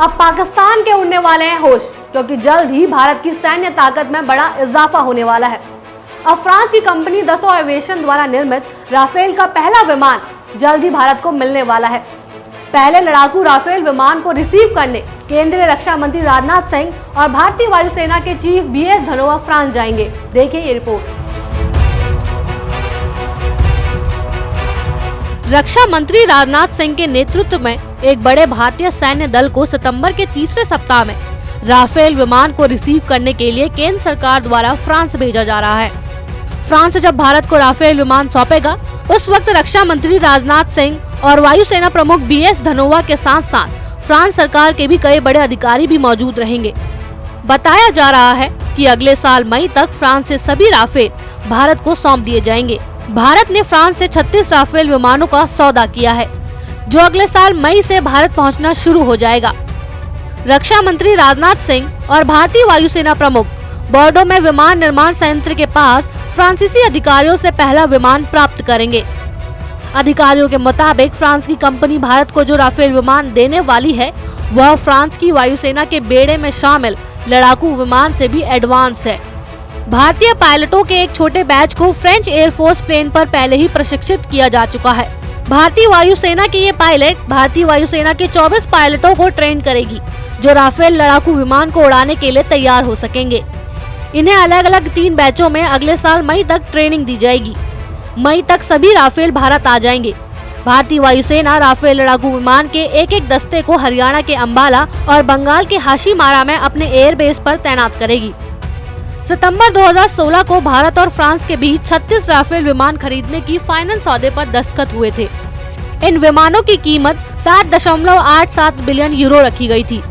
अब पाकिस्तान के उड़ने वाले हैं होश, क्योंकि जल्द ही भारत की सैन्य ताकत में बड़ा इजाफा होने वाला है। अब फ्रांस की कंपनी दसों एविएशन द्वारा निर्मित राफेल का पहला विमान जल्द ही भारत को मिलने वाला है। पहले लड़ाकू राफेल विमान को रिसीव करने केंद्रीय रक्षा मंत्री राजनाथ सिंह और भारतीय वायुसेना के चीफ BS धनोआ फ्रांस जाएंगे। देखिए ये रिपोर्ट। रक्षा मंत्री राजनाथ सिंह के नेतृत्व में एक बड़े भारतीय सैन्य दल को सितंबर के तीसरे सप्ताह में राफेल विमान को रिसीव करने के लिए केंद्र सरकार द्वारा फ्रांस भेजा जा रहा है। फ्रांस जब भारत को राफेल विमान सौंपेगा, उस वक्त रक्षा मंत्री राजनाथ सिंह और वायुसेना प्रमुख BS धनोआ के साथ साथ फ्रांस सरकार के भी कई बड़े अधिकारी भी मौजूद रहेंगे। बताया जा रहा है कि अगले साल मई तक फ्रांस से सभी राफेल भारत को सौंप दिए जाएंगे। भारत ने फ्रांस से 36 राफेल विमानों का सौदा किया है, जो अगले साल मई से भारत पहुंचना शुरू हो जाएगा। रक्षा मंत्री राजनाथ सिंह और भारतीय वायुसेना प्रमुख बॉर्डो में विमान निर्माण संयंत्र के पास फ्रांसीसी अधिकारियों से पहला विमान प्राप्त करेंगे। अधिकारियों के मुताबिक फ्रांस की कंपनी भारत को जो राफेल विमान देने वाली है, वह फ्रांस की वायुसेना के बेड़े में शामिल लड़ाकू विमान से भी एडवांस है। भारतीय पायलटों के एक छोटे बैच को फ्रेंच एयरफोर्स प्लेन पर पहले ही प्रशिक्षित किया जा चुका है। भारतीय वायुसेना के ये पायलट भारतीय वायुसेना के 24 पायलटों को ट्रेन करेगी, जो राफेल लड़ाकू विमान को उड़ाने के लिए तैयार हो सकेंगे। इन्हें अलग अलग 3 बैचों में अगले साल मई तक ट्रेनिंग दी जाएगी। मई तक सभी राफेल भारत आ जाएंगे। भारतीय वायुसेना राफेल लड़ाकू विमान के एक दस्ते को हरियाणा के अंबाला और बंगाल के हाशीमारा में अपने एयरबेस पर तैनात करेगी। सितंबर 2016 को भारत और फ्रांस के बीच 36 राफेल विमान खरीदने की फाइनल सौदे पर दस्तखत हुए थे। इन विमानों की कीमत 7.87 बिलियन यूरो रखी गई थी।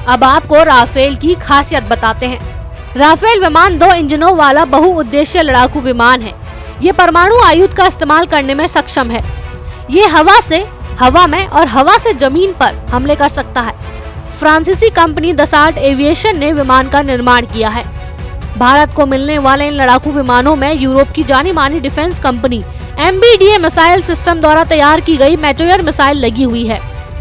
अब आपको राफेल की खासियत बताते हैं। राफेल विमान 2 इंजनों वाला बहुउद्देशीय लड़ाकू विमान है। ये परमाणु आयुध का इस्तेमाल करने में सक्षम है। ये हवा से, हवा में और हवा से जमीन पर हमले कर सकता है। फ्रांसीसी कंपनी दसाल्ट एविएशन ने विमान का निर्माण किया है। भारत को मिलने वाले इन लड़ाकू विमानों में यूरोप की जानी मानी defence company MBDA missile system द्वारा तैयार की गई मेटेयर मिसाइल लगी हुई है।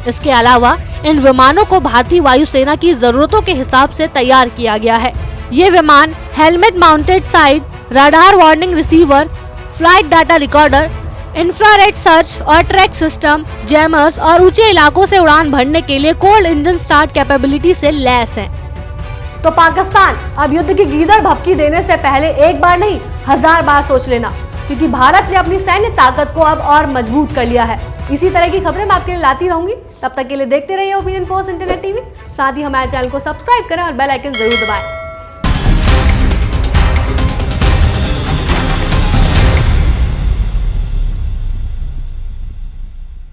इसके अलावा इन विमानों को भारतीय वायुसेना की जरूरतों के हिसाब से तैयार किया गया है। ये विमान helmet mounted side, radar warning receiver, flight data recorder, infrared search और ट्रैक सिस्टम, जैमर्स और ऊंचे इलाकों से उड़ान भरने के लिए कोल्ड इंजन स्टार्ट कैपेबिलिटी से लैस है। तो पाकिस्तान अब युद्ध की गीदड़ भभकी देने से पहले एक बार नहीं 1000 बार सोच लेना, क्योंकि भारत ने अपनी सैन्य ताकत को अब और मजबूत कर लिया है। इसी तरह की खबरें मैं आपके लिए लाती रहूंगी। तब तक के लिए देखते रहिए ओपिनियन पोस्ट इंटरनेट TV। साथ ही हमारे चैनल को सब्सक्राइब करें और बेल आइकन जरूर दबाएं।